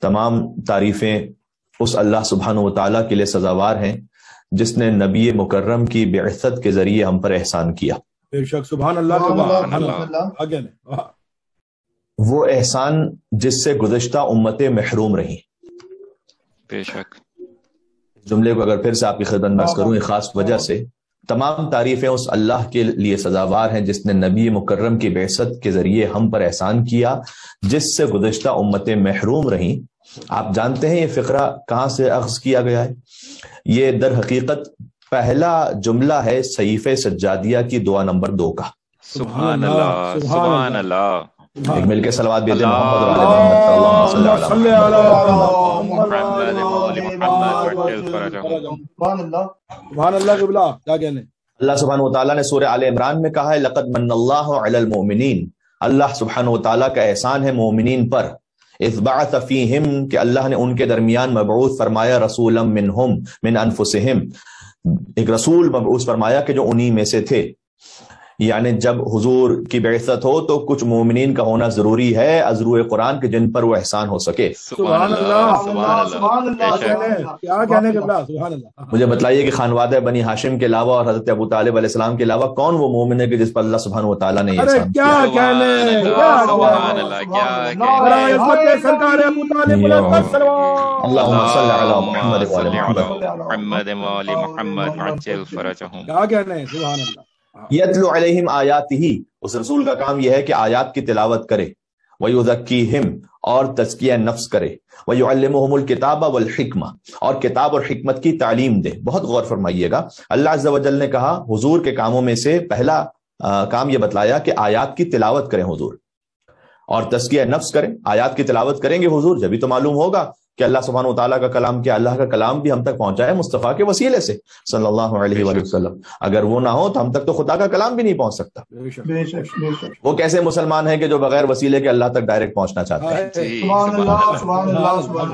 تمام تعریفیں اس اللہ سبحانہ و تعالیٰ کے لیے سزاوار ہیں جس نے نبی مکرم کی بعثت کے ذریعے ہم پر احسان کیا۔ بے شک، سبحان اللہ، سبحان اللہ۔ وہ احسان جس سے گزشتہ امتیں محروم رہیں۔ بے شک۔ جملے کو اگر پھر سے آپ کی خدمت میں عرض کروں، ایک خاص وجہ سے تمام تعریفیں اس اللہ کے لیے سزاوار ہیں جس نے نبی مکرم کی بعثت کے ذریعے ہم پر احسان کیا، جس سے گزشتہ امتیں محروم رہیں۔ آپ جانتے ہیں یہ فقرہ کہاں سے اخذ کیا گیا ہے؟ یہ در حقیقت پہلا جملہ ہے صحیفہ سجادیہ کی دعا نمبر 2 کا۔ سبحان اللہ، سبحان اللہ۔ ایک مل کے صلوات بھی دیں محمد و آل محمد، اللہم صلی علی سبحان اللہ قبلہ۔ کیا کہنے؟ اللہ سبحانہ و تعالیٰ نے سورہ آل عمران میں کہا ہے لقد من اللہ علی المؤمنین، اللہ سبحانہ و تعالیٰ کا احسان ہے مومنین پر، اذ بعث فیہم، کہ اللہ نے ان کے درمیان مبعوث فرمایا رسولا منہم من انفسہم، ایک رسول مبعوث فرمایا کہ جو انہی میں سے تھے۔ یعنی جب حضور کی بعثت ہو تو کچھ مومنین کا ہونا ضروری ہے از روئے قرآن کے جن پر وہ احسان ہو سکے۔ سبحان اللہ، سبحان اللہ۔ کیا کہنے قبلہ؟ سبحان اللہ۔ مجھے بتلائیے کہ خانوادہ بنی ہاشم کے علاوہ اور حضرت ابو طالب علیہ السلام کے علاوہ کون وہ مومن ہے کہ جس پر اللہ سبحانہ و تعالیٰ نے احسان کیا؟ کیا کہنے؟ سبحان اللہ، کیا کہنے؟ سرکار ابو طالب اللہم صلی علی محمد و آل محمد۔ محمد و آل محمد عجل فرجہم۔ کیا کہنے؟ سبحان اللہ۔ یتلو علیہم آیاتہ، اس رسول کا کام یہ ہے کہ آیات کی تلاوت کرے، ویزکیہم، اور تزکیہ نفس کرے، ویعلمہم الکتاب والحکمہ، اور کتاب اور حکمت کی تعلیم دے۔ بہت غور فرمائیے گا، اللہ عز و جل نے کہا حضور کے کاموں میں سے پہلا کام یہ بتلایا کہ آیات کی تلاوت کریں حضور، اور تزکیہ نفس کریں۔ آیات کی تلاوت کریں گے حضور جبھی تو معلوم ہوگا کہ اللہ سبحانہ و تعالیٰ کا کلام کیا، اللہ کا کلام بھی ہم تک پہنچا ہے مصطفیٰ کے وسیلے سے صلی اللہ علیہ وآلہ وسلم۔ اگر وہ نہ ہو تو ہم تک تو خدا کا کلام بھی نہیں پہنچ سکتا۔ وہ کیسے مسلمان ہیں کہ جو بغیر وسیلے کے اللہ تک ڈائریکٹ پہنچنا چاہتے ہیں؟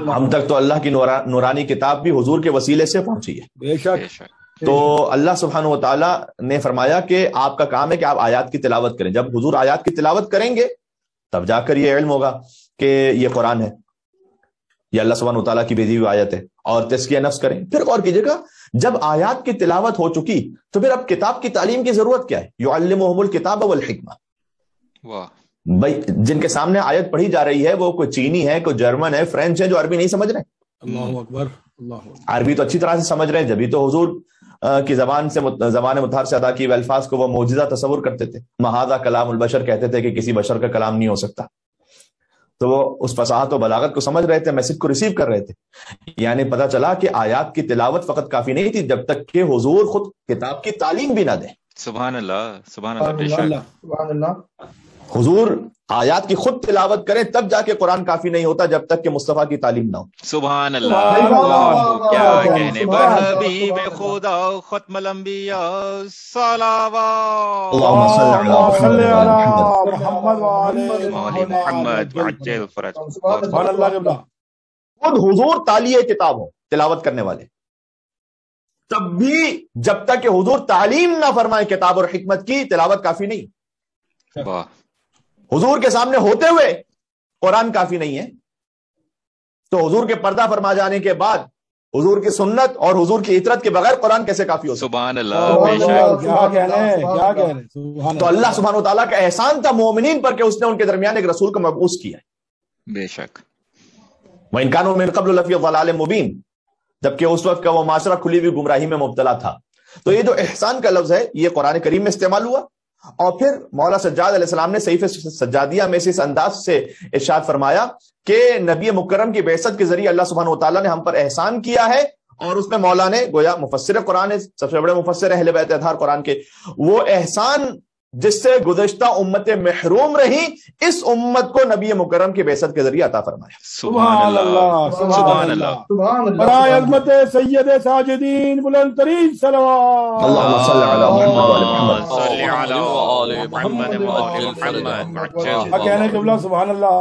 ہم تک تو اللہ کی نورانی کتاب بھی حضور کے وسیلے سے پہنچی ہے۔ بے شک۔ تو اللہ سبحانہ و تعالیٰ نے فرمایا کہ آپ کا کام ہے کہ آپ آیات کی تلاوت کریں۔ جب حضور آیات کی تلاوت کریں گے تب جا کر یہ علم ہوگا کہ یہ قرآن ہے، یہ اللہ سبحانہ وتعالیٰ کی بھیجی ہوئی آیت ہے، اور تزکیہ نفس کریں۔ پھر غور کیجیے گا، جب آیات کی تلاوت ہو چکی تو پھر اب کتاب کی تعلیم کی ضرورت کیا ہے؟ یعلمہم الکتاب والحکمہ۔ واہ، بھائی جن کے سامنے آیت پڑھی جا رہی ہے وہ کوئی چینی ہے، کوئی جرمن ہے، فرینچ ہے، جو عربی نہیں سمجھ رہے ہیں۔ اللہ اکبر، اللہ اکبر۔ عربی تو اچھی طرح سے سمجھ رہے ہیں، جبھی تو حضور کی زبان مطہر سے ادا کی ہوئے الفاظ کو وہ معجزہ تصور کرتے تھے۔ مہذا کلام البشر، کہتے تھے کہ کسی بشر کا کلام نہیں ہو سکتا۔ تو وہ اس فصاحت و بلاغت کو سمجھ رہے تھے، میسج کو ریسیو کر رہے تھے۔ یعنی پتہ چلا کہ آیات کی تلاوت فقط کافی نہیں تھی جب تک کہ حضور خود کتاب کی تعلیم بھی نہ دیں۔ سبحان اللہ، سبحان اللہ، بے شک۔ سبحان اللہ۔ حضور آیات کی خود تلاوت کریں تب جا کے قرآن کافی نہیں ہوتا جب تک کہ مصطفیٰ کی تعلیم نہ ہو۔ سبحان اللہ، کیا کہنے؟ بحبیب خدا ختم الانبیاء صلوات، اللہم صلی علی محمد آل محمد عجل فرجہم۔ سبحان اللہ قبلہ۔ خود حضور تالیہ کتاب ہو، تلاوت کرنے والے، تب بھی جب تک کہ حضور تعلیم نہ فرمائے کتاب اور حکمت کی، تلاوت کافی نہیں۔ واہ، حضور کے سامنے ہوتے ہوئے قرآن کافی نہیں ہے، تو حضور کے پردہ فرما جانے کے بعد حضور کی سنت اور حضور کی اطرت کے بغیر قرآن کیسے کافی ہو سکتا؟ سبحان اللہ، بے شک۔ کیا کہنے؟ تو اللہ سبحانہ وتعالیٰ کا احسان تھا مومنین پر کہ اس نے ان کے درمیان ایک رسول کو مبعوث کیا ہے۔ بے شک۔ وَإِن كَانُوا مِن قَبْلُ لَفِي ضَلَالٍ مُبِينٍ، جبکہ اس وقت کا وہ معاشرہ کھلی ہوئی گمراہی میں مبتلا تھا۔ تو یہ جو احسان کا لفظ ہے یہ قرآن کریم میں استعمال ہوا، اور پھر مولا سجاد علیہ السلام نے صحیفہ سجادیہ میں سے اس انداز سے ارشاد فرمایا کہ نبی مکرم کی بعثت کے ذریعے اللہ سبحانہ وتعالیٰ نے ہم پر احسان کیا ہے، اور اس میں مولا نے گویا مفسر قرآن ہے، سب سے بڑے مفسر اہل بیت اطہار قرآن کے، وہ احسان جس سے گزشتہ امتیں محروم رہیں، اس امت کو نبی مکرم کی بعثت کے ذریعے عطا فرمایا۔ سبحان اللہ، سبحان اللہ۔ برائے عظمت سید ساجدین بلند ترین صلوات، اللہم صلی علی محمد و آل محمد۔ صلی علی محمد و آل محمد عجل کیا کہنے قبلہ؟ سبحان اللہ۔